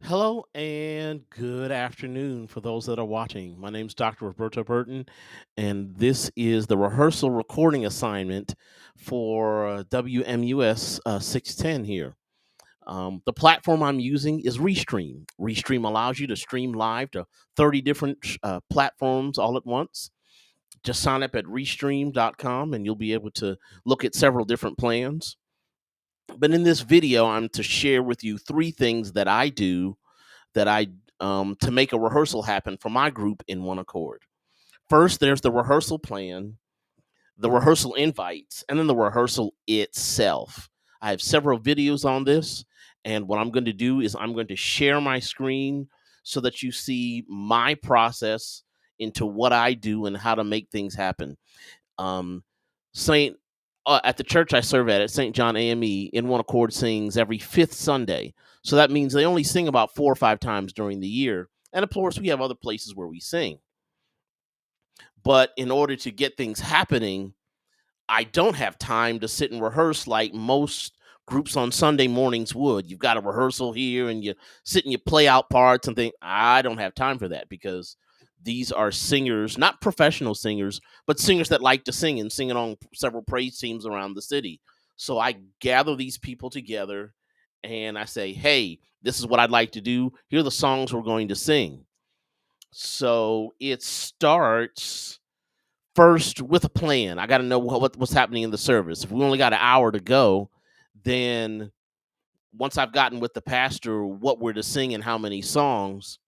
Hello and good afternoon for those that are watching. My name is Dr. Roberto Burton, and this is the rehearsal recording assignment for WMUS 610 here. The platform I'm using is Restream. Restream allows you to stream live to 30 different platforms all at once. Just sign up at restream.com and you'll be able to look at several different plans. But in this video, I'm to share with you three things that I do that I to make a rehearsal happen for my group in one accord. First, there's the rehearsal plan, the rehearsal invites, and then the rehearsal itself. I have several videos on this, and what I'm going to do is I'm going to share my screen so that you see my process into what I do and how to make things happen. Um, Saint at the church I serve at St. John AME, in one accord sings every fifth Sunday. So that means they only sing about 4 or 5 times during the year. And of course, we have other places where we sing. But in order to get things happening, I don't have time to sit and rehearse like most groups on Sunday mornings would. You've got a rehearsal here and you sit and you play out parts and think, I don't have time for that because these are singers, not professional singers, but singers that like to sing and singing on several praise teams around the city. So I gather these people together and I say, hey, this is what I'd like to do. Here are the songs we're going to sing. So it starts first with a plan. I got to know what's happening in the service. If we only got an hour to go, then once I've gotten with the pastor what we're to sing and how many songs,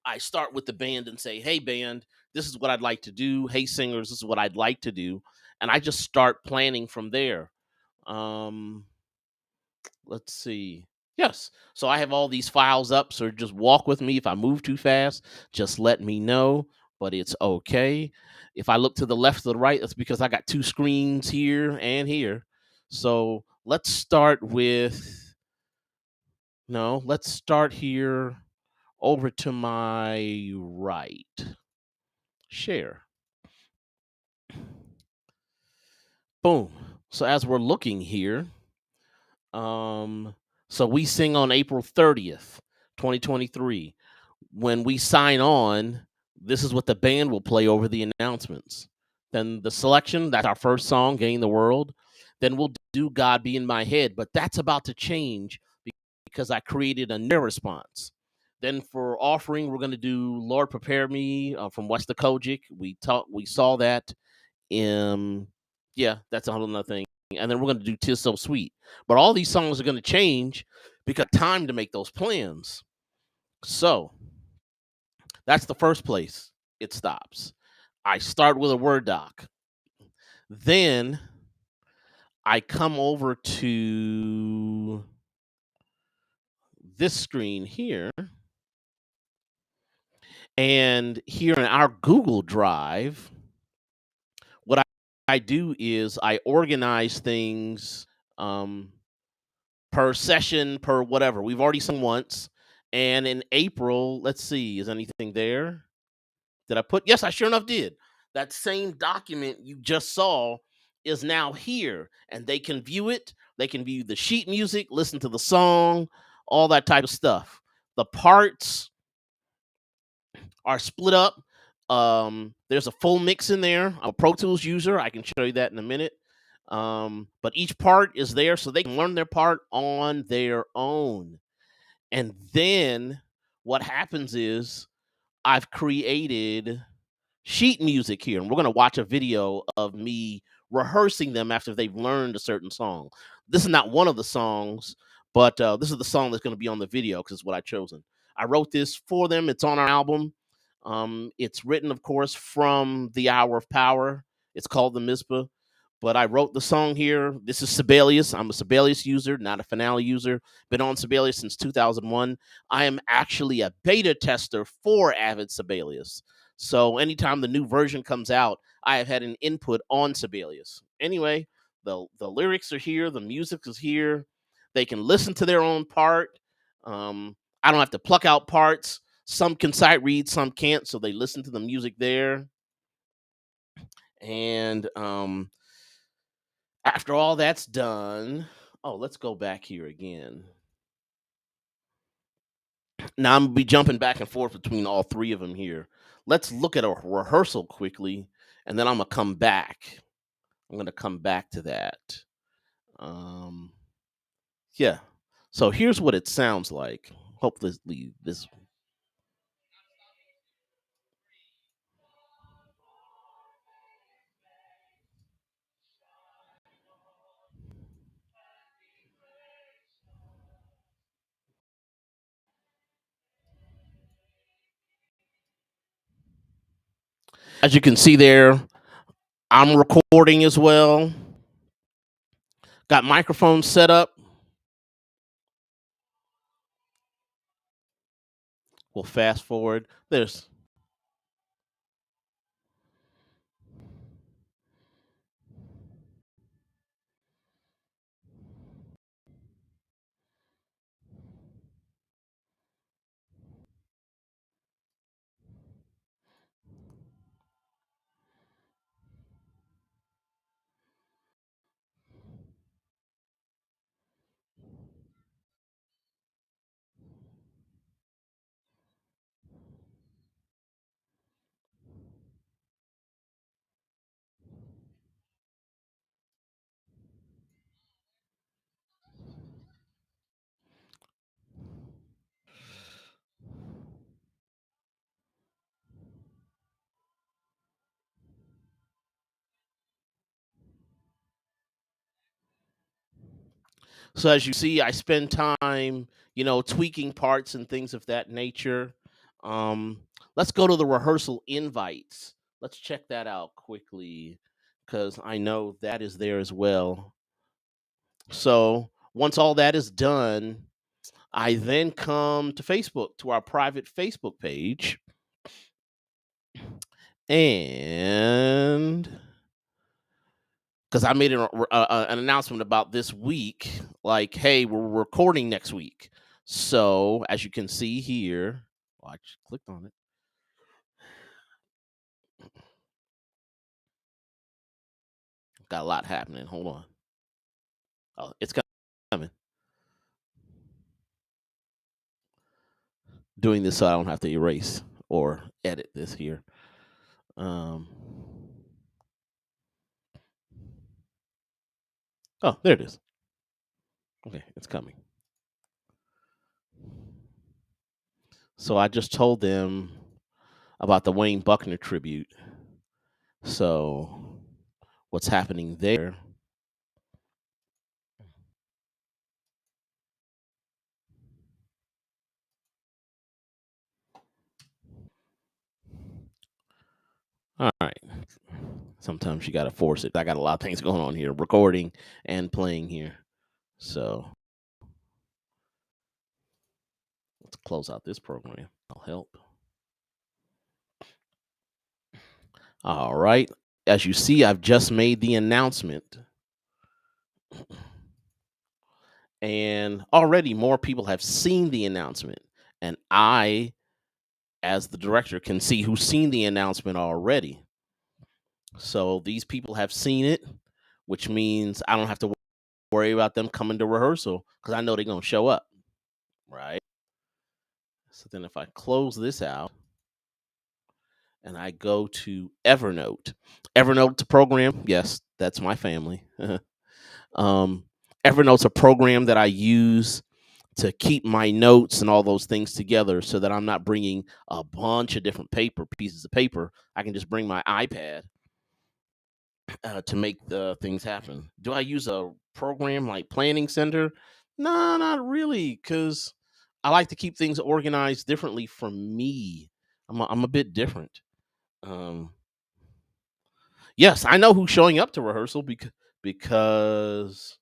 I start with the band and say, "Hey band, this is what I'd like to do. Hey singers, this is what I'd like to do." And I just start planning from there. Um let's see. Yes. So I have all these files up. So just walk with me. If I move too fast, just let me know. But it's okay. If I look to the left or the right, that's because I got two screens here and here. So let's start with no, let's start here over to my right. Share. Boom. So as we're looking here, um, so we sing on April 30th, 2023. When we sign on, this is what the band will play over the announcements. Then the selection, that's our first song, Gain the World. Then we'll do God Be in My Head, but that's about to change because I created a new response. Then for offering, we're going to do Lord Prepare Me from West Kojic. We saw that in, yeah, that's a whole other thing. And then we're going to do Tis So Sweet. But all these songs are going to change because time to make those plans. So that's the first place it stops. I start with a Word doc. Then I come over to this screen here. And here in our Google Drive, what I do is I organize things um, per session, per whatever. We've already sung once. And in April, let's see, is anything there? Did I put? Yes, I sure enough did. That same document you just saw is now here, and they can view it. They can view the sheet music, listen to the song, all that type of stuff. The parts are split up. There's a full mix in there. I'm a Pro Tools user. I can show you that in a minute. But each part is there so they can learn their part on their own. And then what happens is I've created sheet music here, and we're going to watch a video of me rehearsing them after they've learned a certain song. This is not one of the songs, but this is the song that's going to be on the video because it's what I chosen. I wrote this for them. It's on our album. It's written, of course, from the Hour of Power. It's called the Mizpah. But I wrote the song here. This is Sibelius. I'm a Sibelius user, not a Finale user. Been on Sibelius since 2001. I am actually a beta tester for Avid Sibelius. So anytime the new version comes out, I have had an input on Sibelius. Anyway, the lyrics are here, the music is here. They can listen to their own part. I don't have to pluck out parts. Some can sight read, some can't, so they listen to the music there. And after all that's done, oh, let's go back here again. Now I'm gonna be jumping back and forth between all three of them here. Let's look at a rehearsal quickly, and then I'm gonna come back. I'm gonna come back to that. Um, yeah. So here's what it sounds like. Hopefully, this. As you can see there, I'm recording as well. Got microphones set up. We'll fast forward. There's So as you see, I spend time, tweaking parts and things of that nature. Um, let's go to the rehearsal invites. Let's check that out quickly because I know that is there as well. So once all that is done, I then come to Facebook, to our private Facebook page, and because I made an announcement about this week, like, hey, we're recording next week. So as you can see here, I just clicked on it. Got a lot happening. Hold on. Oh, it's coming. Doing this so I don't have to erase or edit this here. Um, oh, there it is. Okay, it's coming. So I just told them about the Wayne Buckner tribute. So what's happening there? All right. Sometimes you got to force it. I got a lot of things going on here, recording and playing here. So let's close out this program. I'll help. All right. As you see, I've just made the announcement. And already more people have seen the announcement. And I, as the director, can see who's seen the announcement already. So these people have seen it, which means I don't have to worry about them coming to rehearsal because I know they're going to show up. Right. So then if I close this out and I go to Evernote, Evernote's a program. Yes, that's my family. um, Evernote's a program that I use to keep my notes and all those things together so that I'm not bringing a bunch of different pieces of paper. I can just bring my iPad to make the things happen. Do I use a program like Planning Center? No, not really, because I like to keep things organized differently from me. I'm a bit different. Um, yes, I know who's showing up to rehearsal because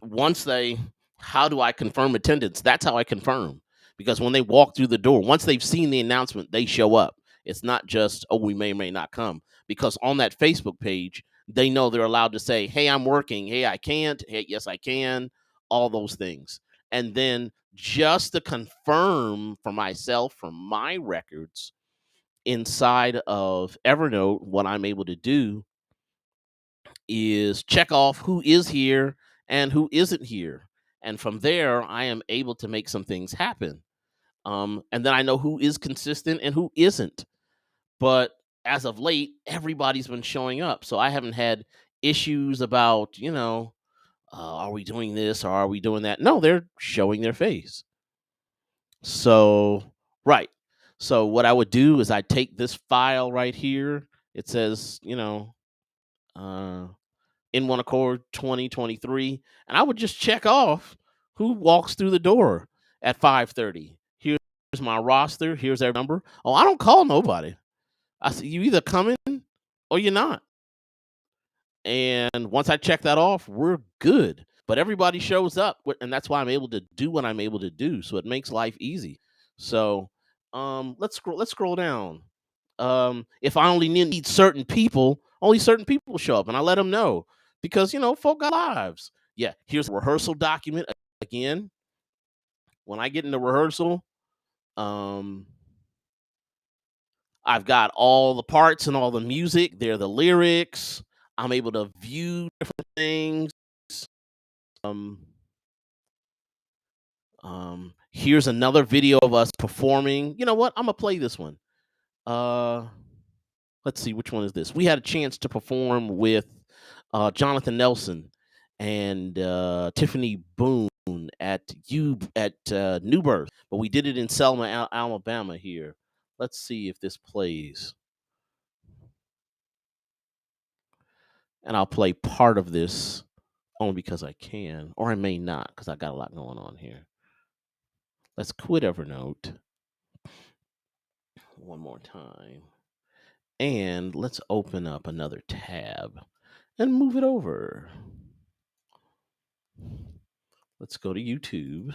once they how do I confirm attendance? That's how I confirm. Because when they walk through the door, once they've seen the announcement, they show up. It's not just, oh, we may or may not come. Because on that Facebook page, they know they're allowed to say, hey, I'm working. Hey, I can't. Hey, yes, I can. All those things. And then just to confirm for myself, from my records inside of Evernote, what I'm able to do is check off who is here and who isn't here. And from there, I am able to make some things happen. And then I know who is consistent and who isn't. But as of late, everybody's been showing up, so I haven't had issues about are we doing this or are we doing that? No, they're showing their face. So, right. So what I would do is I take this file right here. It says, uh, in one accord 2023, and I would just check off who walks through the door at 5:30. Here's my roster. Here's their number. Oh, I don't call nobody. I say you either coming or you're not. And once I check that off, we're good. But everybody shows up, and that's why I'm able to do what I'm able to do. So it makes life easy. So let's scroll down. If I only need certain people, only certain people show up, and I let them know because folk got lives. Yeah, here's a rehearsal document again. When I get into rehearsal, um, I've got all the parts and all the music. They're the lyrics. I'm able to view different things. Um, here's another video of us performing. You know what? I'm gonna play this one. Uh, let's see, which one is this? We had a chance to perform with Jonathan Nelson and Tiffany Boone at New Birth, but we did it in Selma, Alabama. Here, let's see if this plays, and I'll play part of this only because I can, or I may not because I got a lot going on here. Let's quit Evernote one more time. And let's open up another tab and move it over. Let's go to YouTube.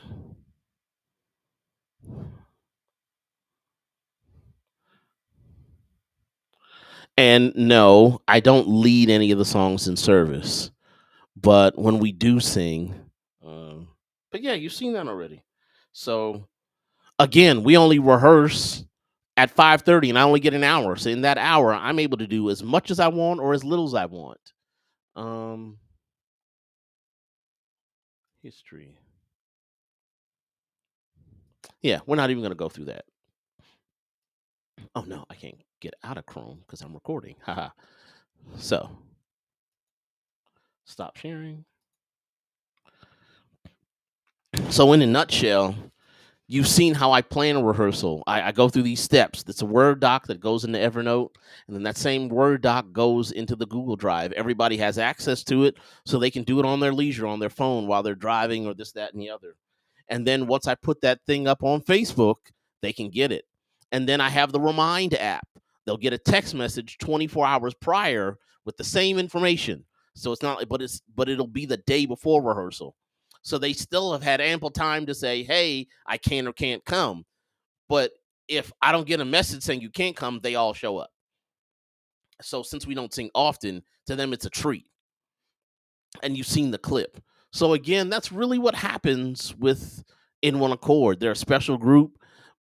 And no, I don't lead any of the songs in service. But when we do sing, um, but yeah, you've seen that already. So again, we only rehearse at 5:30 and I only get an hour. So in that hour, I'm able to do as much as I want or as little as I want. Um, history. Yeah, we're not even going to go through that. Oh no, I can't get out of Chrome because I'm recording. Haha. So stop sharing. So in a nutshell, you've seen how I plan a rehearsal. I go through these steps. It's a Word doc that goes into Evernote, and then that same Word doc goes into the Google Drive. Everybody has access to it, so they can do it on their leisure, on their phone, while they're driving or this, that, and the other. And then once I put that thing up on Facebook, they can get it. And then I have the Remind app. They'll get a text message 24 hours prior with the same information. So it's not, but it'll be the day before rehearsal. So they still have had ample time to say, hey, I can or can't come. But if I don't get a message saying you can't come, they all show up. So since we don't sing often, to them it's a treat. And you've seen the clip. So again, that's really what happens with In One Accord. They're a special group,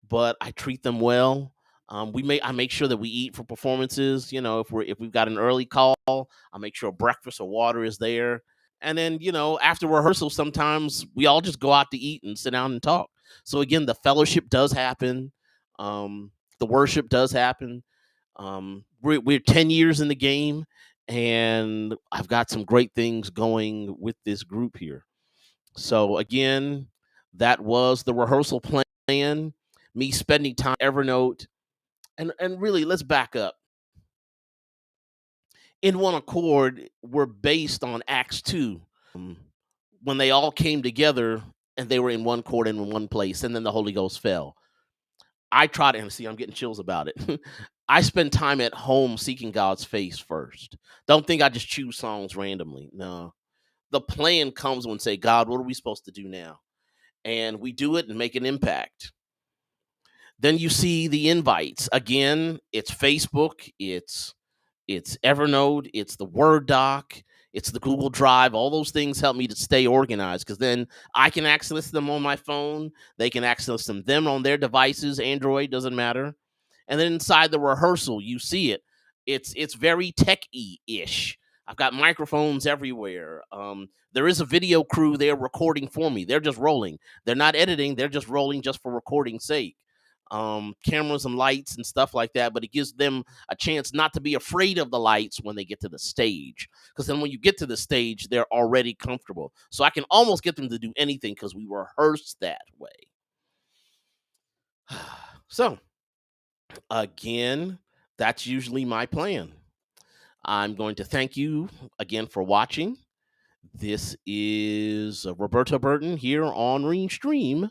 but I treat them well. I make sure that we eat for performances. If we've got an early call, I make sure breakfast or water is there. And then after rehearsal, sometimes we all just go out to eat and sit down and talk. So again, the fellowship does happen. The worship does happen. We're 10 years in the game, and I've got some great things going with this group here. So again, that was the rehearsal plan. Me spending time Evernote, and really, let's back up. In One Accord, we're based on Acts 2, when they all came together and they were in one court and in one place, and then the Holy Ghost fell. I try to, and see, I'm getting chills about it. I spend time at home seeking God's face first. Don't think I just choose songs randomly. No. The plan comes when say, God, what are we supposed to do now? And we do it and make an impact. Then you see the invites. Again, it's Facebook, it's Evernote, it's the Word doc, it's the Google Drive. All those things help me to stay organized because then I can access them on my phone. They can access them on their devices, Android, doesn't matter. And then inside the rehearsal, you see it. It's very tech-y-ish. I've got microphones everywhere. There is a video crew there recording for me. They're just rolling. They're not editing. They're just rolling just for recording's sake. Cameras and lights and stuff like that. But it gives them a chance not to be afraid of the lights when they get to the stage. Because then when you get to the stage, they're already comfortable. So I can almost get them to do anything because we rehearse that way. So again, that's usually my plan. I'm going to thank you again for watching. This is Roberta Burton here on Stream.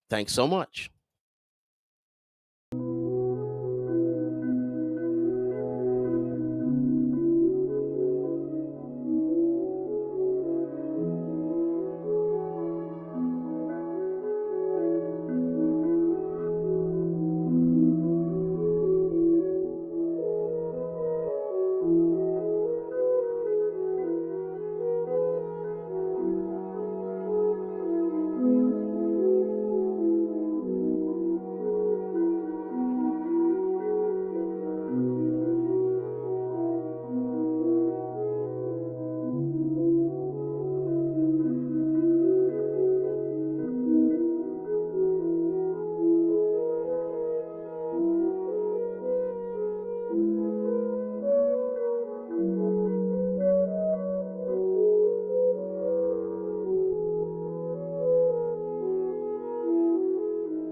Thanks so much.